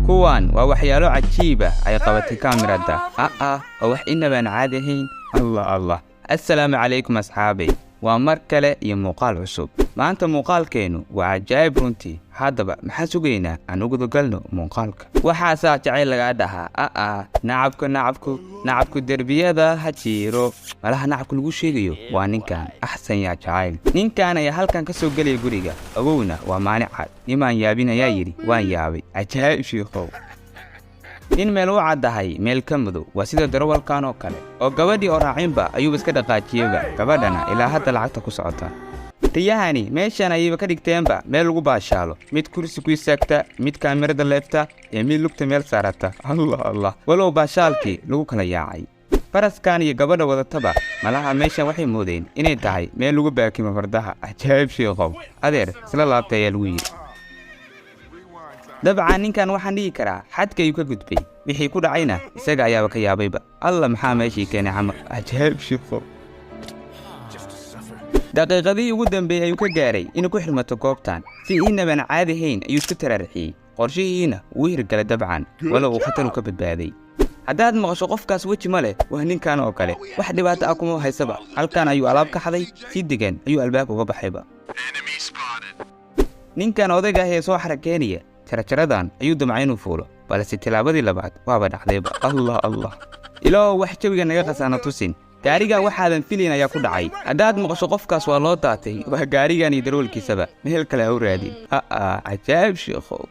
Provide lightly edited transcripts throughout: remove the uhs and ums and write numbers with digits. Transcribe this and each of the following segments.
kuwan waa waxyaalo cajiib ah ay qabatay kaamirada oo wax inabaan caadi ahayn. Allah assalaamu calaykum asxaabay, waa mar kale iyo muuqaal cusub. maanta muuqaalkeenu waa cajaa'ib runtii. haddaba maxaan sugaynaa aan ugu galno muuqaalka. waxaasaa jacayl laga dhahaa nacabku derbiyada ha jiiro. malaha nacabku lagu sheegayo waa ninkan axsan yaa jacayl. ninkan ayaa halkan ka soo gelaya guriga. awowna waa maanic cad. nimaan yaabin ayaa yidhi waan yaabay. cajaa'ib shiikhow. nin meel u caddahay meel ka madow waa sida darawalkan oo kale oo gabadhii oo raacinba ayuu iska dhaqaajiyeyba. gabadhana ilaa hadda lacagta ku socota. riyahani meeshan ayayba ka dhigteenba meel lagu baashaalo. mid kursi ku istaagta, mid kaamirada leefta, iyo mid lugta meel saarata. Allah walow baashaalkii lagu kala yaacay. faraskan iyo gabadha wadataba malaha meeshan waxay moodeen inay tahay meel lagu baakimo fardaha. cajaa'ib shiikhow. adeer isla laabtay ayaa lagu yidhi. dabcan ninkan waxaan dhihi karaa xadka ayuu ka gudbay. wixii ku dhacayna isaga ayaaba ka yaabayba. alla maxaa meeshii keenay camal. cajaa'ib shiikhow. daqiiqadii ugu dambeeyay ayuu ka gaaray inuu ku xirmato goobtan. si inabaan caadi ahayn ayuu isku taraarixiyey. qorshihiina wuu hirgalay dabcan, walow uu khatar ka badbaaday. haddaad maqasho qofkaas weji ma leh, waa ninkan oo kale. wax dhibaato ah kuma haysaba. halkan ayuu alaab ka xaday, si degan ayuu albaabka uga baxayba. ninkan odayga ah ee soo xarakeenaya jarajaradan ayuu damcay inuu fuulo, balse tilaabadii labaad waaba dhacdayba. Allah ilaahow wax jawiga naga khasaana tusin. gaariga waxaadan filayn ayaa ku dhacay. haddaad maqasho qofkaas waa loo daatay, waa gaarigan iyo darawalkiisaba. meel kale ha u raadin. cajaa'ib shiikhow.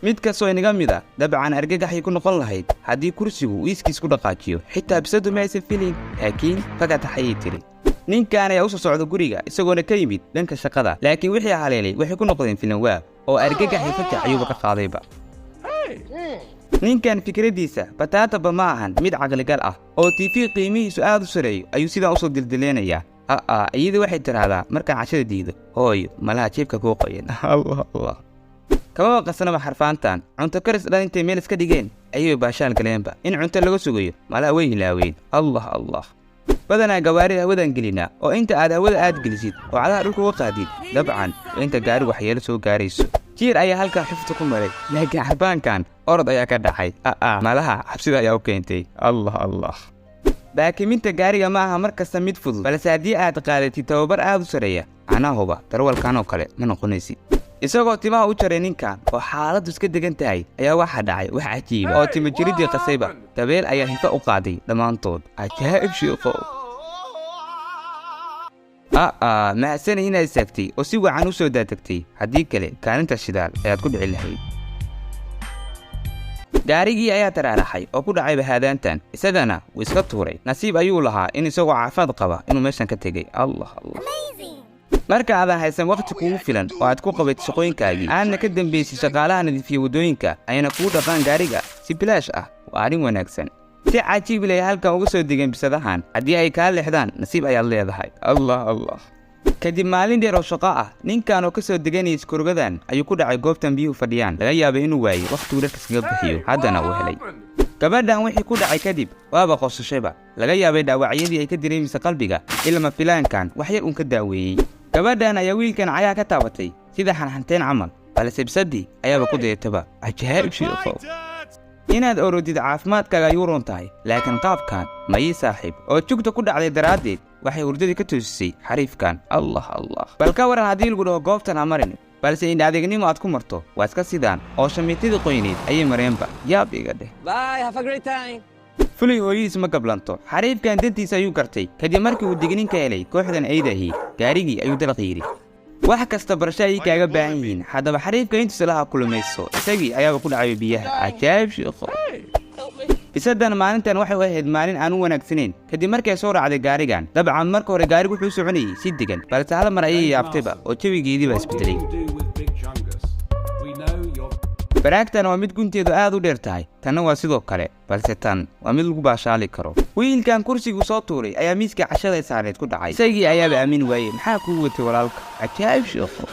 mid kastoo inaga mid ah dabcan argagaxay ku noqon lahayd haddii kursigu iskiis ku dhaqaajiyo. xitaa bisadu ma aysan filayn, laakiin fagatax ayay tiri. ninkan ayaa u soo socda guriga isagoona ka yimid dhanka shaqada, laakiin wixii haleelay waxay ku noqdeen filan waab oo argagaxay fatax ayuuba ka qaadayba. ninkan fikradiisa bataataba ma ahan mid caqligal ah oo TV qiimihiisu aad u sareeyo ayuu sidaa usoo dildileenayaa. iyadii waxay tiraahdaa markaan cashada diido, hooyo malaha jeebka kuu qoyan. Allah kama qasnaba xarfaantan. cunto karis dhan intay meel iska dhigeen ayay baashaan galeenba. in cunto laga sugayo malaha way hilaaween. Allah badanaa gawaarida hawadan gelina oo inta aad hawada aad gelisid oo cadaha dhulka uga qaadid dabcan inta gaari waxyeelo soo gaarayso. jiir ayaa halkaa xifta ku maray, laakiin xarbaankan orod ayaa ka dhacay. malaha xabsida ayaa u keentay. Allah baakiminta gaariga ma aha mar kasta mid fudud, balse haddii aad qaadatid tababar aad u sareeya macnahuba darawalkan oo kale ma noqonaysid. isagoo timaha u jaray ninkan oo xaaladdu iska degan tahay ayaa waxaa dhacay wax cajiiba oo tima jiridii qasayba. dabeel ayaa hifa u qaaday dhammaantood. cajaa'ib shiikhow. mahadsanay inaad istaagtay oo si wacan u soo daatagtay. haddii kale kaalinta shidaal ayaad ku dhici lahayd. gaarigii ayaa taraaraxay oo ku dhacayba haadaantan. isagana wuu iska tuuray. nasiib ayuu lahaa in isagoo caafimaad qaba inuu meeshan ka tegay. Allah marka aadan haysan waqti kugu filan oo aad ku qabatid shaqooyinkaagii, aadna ka dambaysid shaqaalaha nadiifiya waddooyinka ayna kugu dhaqaan gaariga si bilaash ah, waa arrin wanaagsan. si cajiib leh halkan uga soo degeen bisadahan. haddii ay kaa leexdaan nasiib ayaad leedahay. Allah kadib maalin dheer oo shaqo ah, ninkan oo ka soo deganaya iskurogadan ayuu ku dhacay goobtan biyuhu fadhiyaan. laga yaabay inuu waayey waqtigu dharka iskaga bixiyo, haddana uu helay. gabadhan wixii ku dhacay kadib waaba qosashayba. laga yaabay dhaawacyadii ay ka dareemaysa qalbiga ilma filaankan wax yar uun ka daaweeyey. gabadhan ayaa wiilkan cayaa ka taabatay sida xanxanteen camal, balse bisadii ayaaba ku dayataba. cajaa'ib shiikhow. inaad orodid caafimaadkaaga ayuu roon tahay, laakiin qaabkan mayii saaxiib oo jugta ku dhacday daraaddeed waxay hurdadii ka toosisay xariifkan. Allah bal ka waran haddii lagu dhaho goobtan ha marin, balse in adeegnimo aad ku marto waa iska sidaan oo shamiitadii qoyneed ayay mareenba. yaab iga dheh. fulay hooyadiis ma gablanto. xariifkan dantiisa ayuu gartay kadib markii uu digniin ka helay kooxdan aydahi. gaarigii ayuu dalaq yidhi wax kasta barasho ayay kaaga baahan yihiin. haddaba xariifka intuusa laha kulumayso isagii ayaaba ku dhacay biyaha. cajaa'ib shiikhow. bisadan maalintan waxay u ahayd maalin aan u wanaagsanayn kadib markay soo raacday gaarigan. dabcan marka hore gaarigu wuxuu soconayay si degan, balse hal mar ayay yaabtayba oo jawigeedii baa isbedelay. baraagtan waa mid gunteedu aad u dheer tahay, tanna waa sidoo kale, balse tan waa mid lagu baashaali karo. wiilkan kursigu soo tuuray ayaa miiska cashada saareed ku dhacay. isagii ayaaba aamin waayey. maxaa kuu watay walaalka? cajaa'ib shiikhow.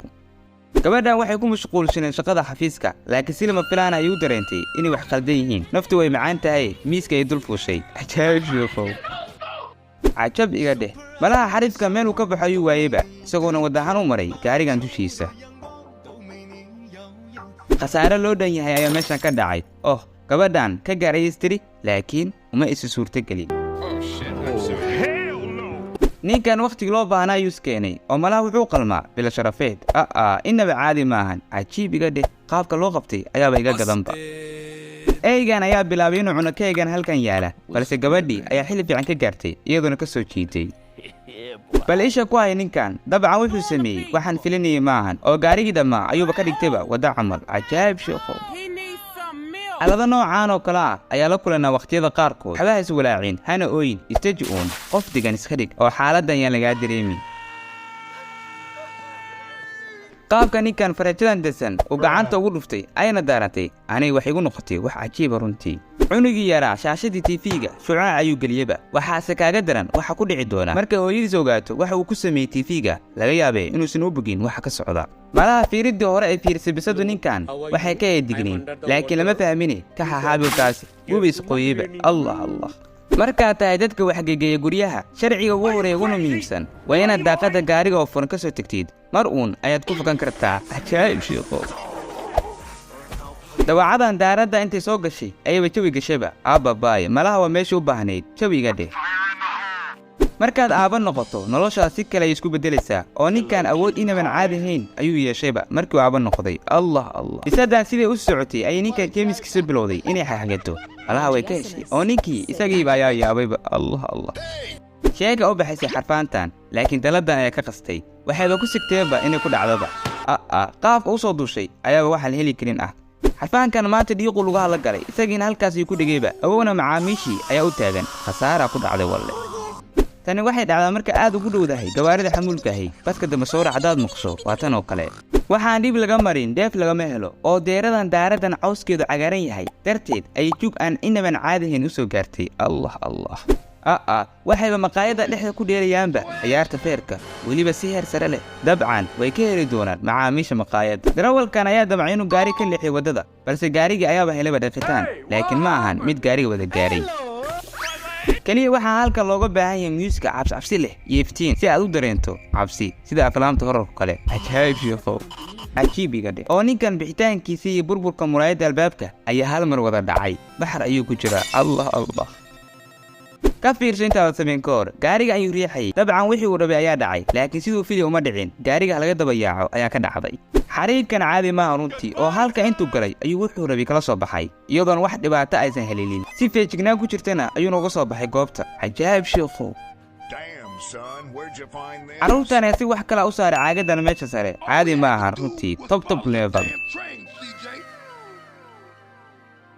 gabadhan waxay ku mashquulsaneen shaqada xafiiska, laakiin si lama filaan ayay u dareentay inay wax khaldan yihiin. naftu way macaan tahay, miiska ay dul fuushay. cajaa'ib shiikhow. cajab iga dheh. malaha xariifka meel uu ka baxo ayuu waayeyba, isagoona wadahan u maray gaarigan dushiisa. khasaare loo dhan yahay ayaa meeshan ka dhacay. Oh, gabadhan ka gaaraystiri laakiin uma isi suurtagelin. ninkan waqti loo baahnaa ayuu iskeenay oo malaha wuxuu qalmaa bila sharafeed. inaba caadi maahan. cajiib iga dheh, qaabka loo qabtay ayaaba iga gadanba. eygan ayaa bilaabay inuu cuno keegan halkan yaala, balse gabadhii ayaa xilli fiican ka gaartay iyadoona ka soo jiitay. bal isha ku hay ninkan, dabcan wuxuu sameeyey waxaan filinayay maahan, oo gaarigii dhammaa ayuuba ka dhigtayba wadda camal. cajaa'ib sheekho. xaalada noocaan oo kale ah ayaa la kulanaa waqtiyada qaarkood. waxba is walaacin, hana ooyin, istaji uun, qof degan iska dhig oo xaaladdan yaan lagaa dareemin. qaabka ninkan farajadan dasan uu gacanta ugu dhuftay ayna daaratay anay wax igu noqotay wax cajiiba runtii. cunugii yaraa shaashadii TV-ga shucaac ayuu geliyaba. waxaase kaaga daran waxa ku dhici doona marka hooyadiis ogaato waxa uu ku sameeyey TV-ga. laga yaabee inuusan u bogin waxa ka socda. malaha fiiriddii hore ay fiirisay bisadu ninkan waxay ka eedigniin, laakiin lama fahmine ka xaxaabilkaasi wuuba isqooyeyba. allah allah. markaad tahay dadka waxgegeeya guryaha, sharciga ugu horeeya uguna muhiimsan waa inaad daaqadda gaariga oo furan ka soo tegtid. mar uun ayaad ku fogan kartaa. cajaa'ib sheekho. dawaacadan daaradda intay soo gashay ayaba jawi gashaba. aabbabaay, malaha waa meesha u baahnayd. jawiga dheh. markaad aaba noqoto noloshaas si kale ay isku beddelaysaa, oo ninkan awood inaban caadi ahayn ayuu yeeshayba markii uu aaba noqday. allah allah. bisadan siday u socotay ayay ninkan jeemiskiisa bilowday inay xaxgato. malaha way ka heshay oo ninkii isagiiba ayaa yaabayba. allah allah. sheega u baxaysay xarfaantan, laakiin daladan ayaa ka qastay. waxayba ku sigteenba inay ku dhacdaba. qaabka u soo duushay ayaaba waxaan heli karin ah. xarfaankan maanta dhiiqu lugaha la galay, isagiina halkaas ayuu ku dhigayba. awowna macaamiishii ayaa u taagan. khasaaraa ku dhacday walle. tani waxay dhacdaa marka aad ugu dhowdahay gawaarida xamuulka ahi. baska dambe soo racdaad maqsho waa tan oo kale. waxaan dhib laga marin dheef lagama helo, oo deeradan daaraddan cawskeedu cagaaran yahay darteed ayay jug aan inaban caadihayn u soo gaartay. allah allah. waxayba maqaayadda dhexda ku dheerayaanba ciyaarta feerka, weliba si heer sare leh. dabcan way ka heli doonaan macaamiisha maqaayadda. darawalkan ayaa damcay inuu gaari ka leexiyo waddada, balse gaarigii ayaaba helayba dhaqitaan, laakiin ma ahan mid gaariga wada gaaray. kaliya waxaa halkan looga baahan yahay muusiga cabsi leh iyo iftiin si aad u dareento cabsi sida aflaamta horarka kale. cajaa'ib sheekho. cajiib iga dheh. oo ninkan bixitaankiisa iyo burburka muraayadda albaabka ayaa hal mar wada dhacay. baxar ayuu ku jiraa. allah allah. ka fiirso intaada samayn ka hor. gaariga ayuu riixayay. dabcan wixii uu rabay ayaa dhacay, laakiin siduu fili uma dhicin. gaariga laga daba yaaco ayaa ka dhacday. xariirkan caadi maaha runtii, oo halka intuu galay ayuu wuxuu rabay kala soo baxay iyadoon wax dhibaato aysan helinin. si feejignaan ku jirtana ayuu nooga soo baxay goobta. cajaa'ib sheekho. carruurtan ayaa si wax kala u saaray caagadan meesha sare. caadi maaha runtii. top level.